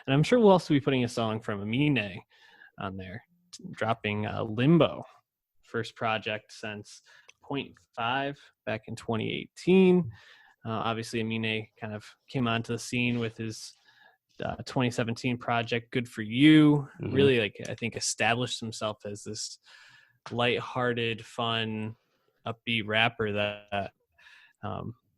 And I'm sure we'll also be putting a song from Aminé on there, dropping Limbo, first project since point 0.5 back in 2018. Obviously, Aminé kind of came onto the scene with his 2017 project, Good For You. Really, like, I think established himself as this lighthearted, fun, upbeat rapper that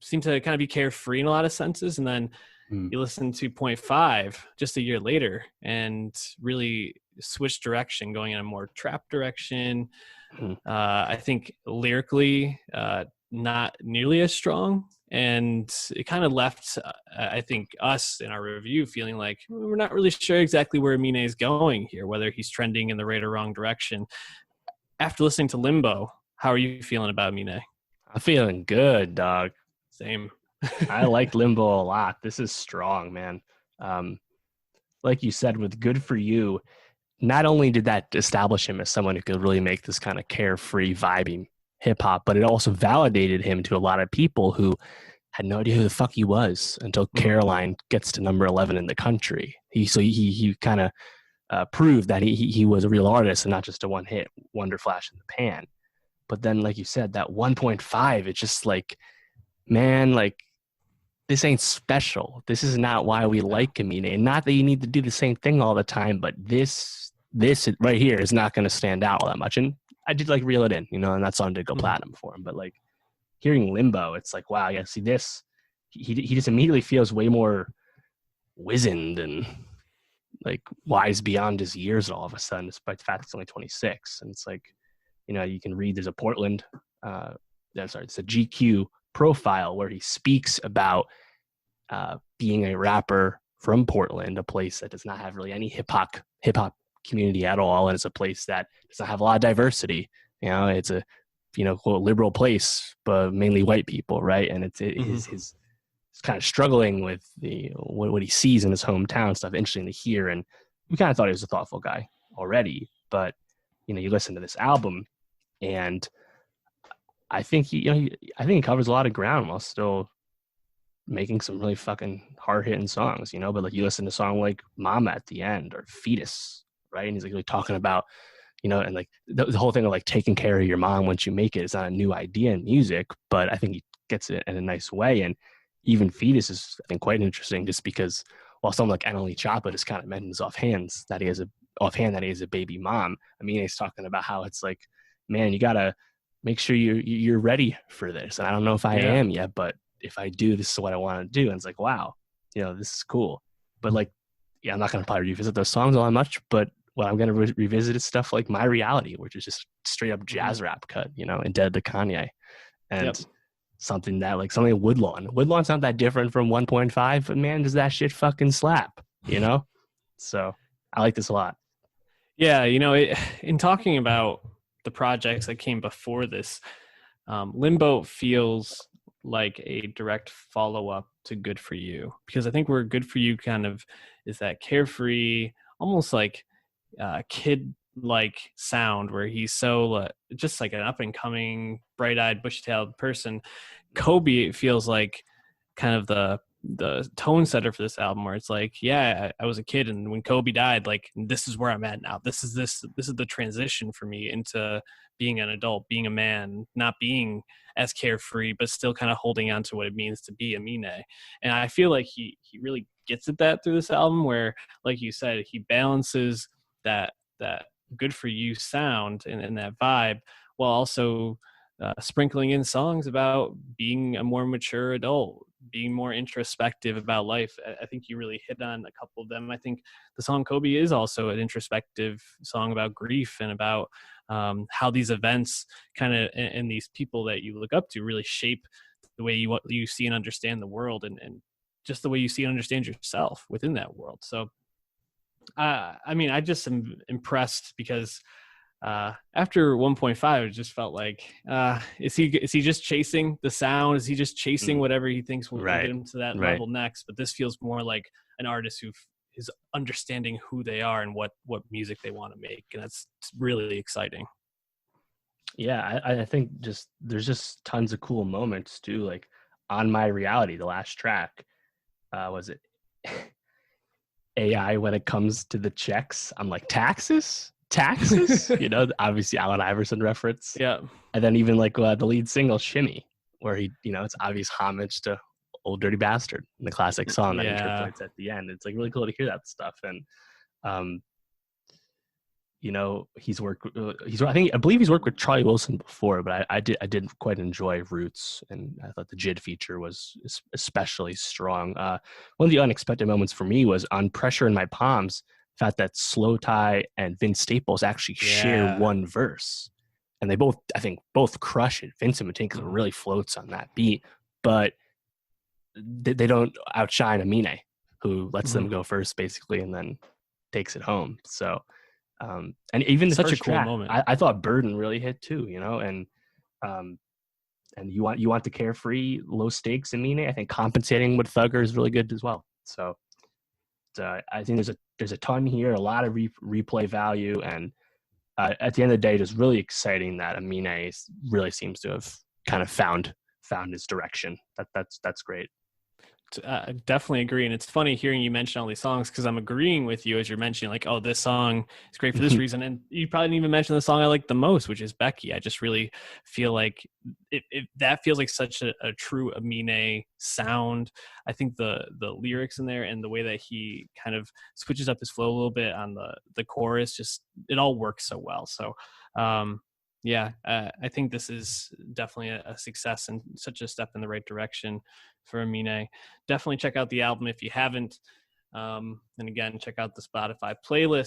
seemed to kind of be carefree in a lot of senses. And then you listen to point 0.5 just a year later and really switched direction, going in a more trap direction. I think lyrically, not nearly as strong. And it kind of left, I think, us in our review feeling like we're not really sure exactly where Aminé is going here, whether he's trending in the right or wrong direction. After listening to Limbo, how are you feeling about Aminé? I'm feeling good, dog. Same. I like Limbo a lot. This is strong, man. Like you said, with Good For You, not only did that establish him as someone who could really make this kind of carefree, vibing hip hop, but it also validated him to a lot of people who had no idea who the fuck he was until Caroline gets to number 11 in the country. He kind of proved that he was a real artist and not just a one hit wonder flash in the pan. But then, like you said, that 1.5, it's just like, man, like, this ain't special. This is not why we like Aminé. And not that you need to do the same thing all the time, but this right here is not going to stand out all that much. And I did like reel it in, and that song did go platinum for him. But like hearing Limbo, it's like, wow, yeah, see this, he just immediately feels way more wizened and like wise beyond his years all of a sudden, despite the fact it's only 26. And it's like, you can read, there's a Portland, it's a GQ profile where he speaks about being a rapper from Portland, a place that does not have really any hip hop community at all, and it's a place that does not have a lot of diversity. It's a quote liberal place, but mainly white people, right? And he's kind of struggling with what he sees in his hometown stuff. Interesting to hear, and we kind of thought he was a thoughtful guy already, but you listen to this album, and I think he covers a lot of ground while still making some really fucking hard hitting songs, but like you listen to a song like Mama at the end or Fetus, right? And he's like really talking about, and like the whole thing of like taking care of your mom once you make it is not a new idea in music, but I think he gets it in a nice way. And even Fetus is, I think, quite interesting just because while someone like Annalie Chapa just kind of mentions offhand that he has a baby mom, I mean, he's talking about how it's like, man, you gotta make sure you're ready for this. And I don't know if I am yet, but if I do, this is what I want to do. And it's like, wow, this is cool. But like, I'm not going to probably revisit those songs all that much, but what I'm going to revisit is stuff like My Reality, which is just straight up jazz rap cut, indebted to Kanye. And something Woodlawn's not that different from 1.5, but man, does that shit fucking slap, So I like this a lot. Yeah. In talking about the projects that came before this, Limbo feels like a direct follow-up to Good For You, because I think where Good For You kind of is that carefree, almost like kid-like sound where he's so just like an up-and-coming, bright-eyed, bushy-tailed person. Kobe feels like kind of the tone setter for this album, where it's like, I was a kid, and when Kobe died, like, this is where I'm at now. This is the transition for me into being an adult, being a man, not being as carefree, but still kind of holding on to what it means to be Aminé. And I feel like he really gets at that through this album, where, like you said, he balances that Good For You sound and that vibe, while also sprinkling in songs about being a more mature adult, being more introspective about life. I think you really hit on a couple of them. I think the song Kobe is also an introspective song about grief and about how these events kind of and these people that you look up to really shape the way you see and understand the world, and just the way you see and understand yourself within that world. So I mean, I just am impressed because after 1.5, it just felt like, is he just chasing the sound? Is he just chasing whatever he thinks will get him to that level next? But this feels more like an artist who is understanding who they are and what music they want to make. And that's really exciting. Yeah, I think there's just tons of cool moments too. Like on My Reality, the last track, was it? AI when it comes to the checks. I'm like, taxes, obviously Allen Iverson reference. Yeah. And then even like the lead single Shimmy, where he, it's obvious homage to Old Dirty Bastard, the classic song that Yeah. interpolates at the end. It's like really cool to hear that stuff. And um, he's worked. I believe he's worked with Charlie Wilson before, but I did quite enjoy Roots, and I thought the JID feature was especially strong. One of the unexpected moments for me was on Pressure in My Palms. Fact that Slow Tie and Vince Staples actually share Yeah. one verse, and they both, I think, both crush it. Vincent Matinka really floats on that beat, but they don't outshine Aminé, who lets them go first basically, and then takes it home. So. And even the Such a first cool track, moment. I thought Burden really hit too, um, and you want the carefree, low stakes Aminé. I think compensating with Thugger is really good as well. So I think there's a ton here, a lot of replay value, and at the end of the day, just really exciting that Aminé really seems to have kind of found his direction. That's great. Definitely agree. And it's funny hearing you mention all these songs because I'm agreeing with you as you're mentioning, like, oh, this song is great for this reason. And you probably didn't even mention the song I like the most, which is Becky. I just really feel like that feels like such a true Aminé sound. I think the lyrics in there and the way that he kind of switches up his flow a little bit on the chorus, just it all works so well. So, I think this is definitely a success and such a step in the right direction for Aminé. Definitely check out the album if you haven't. And again, check out the Spotify playlist.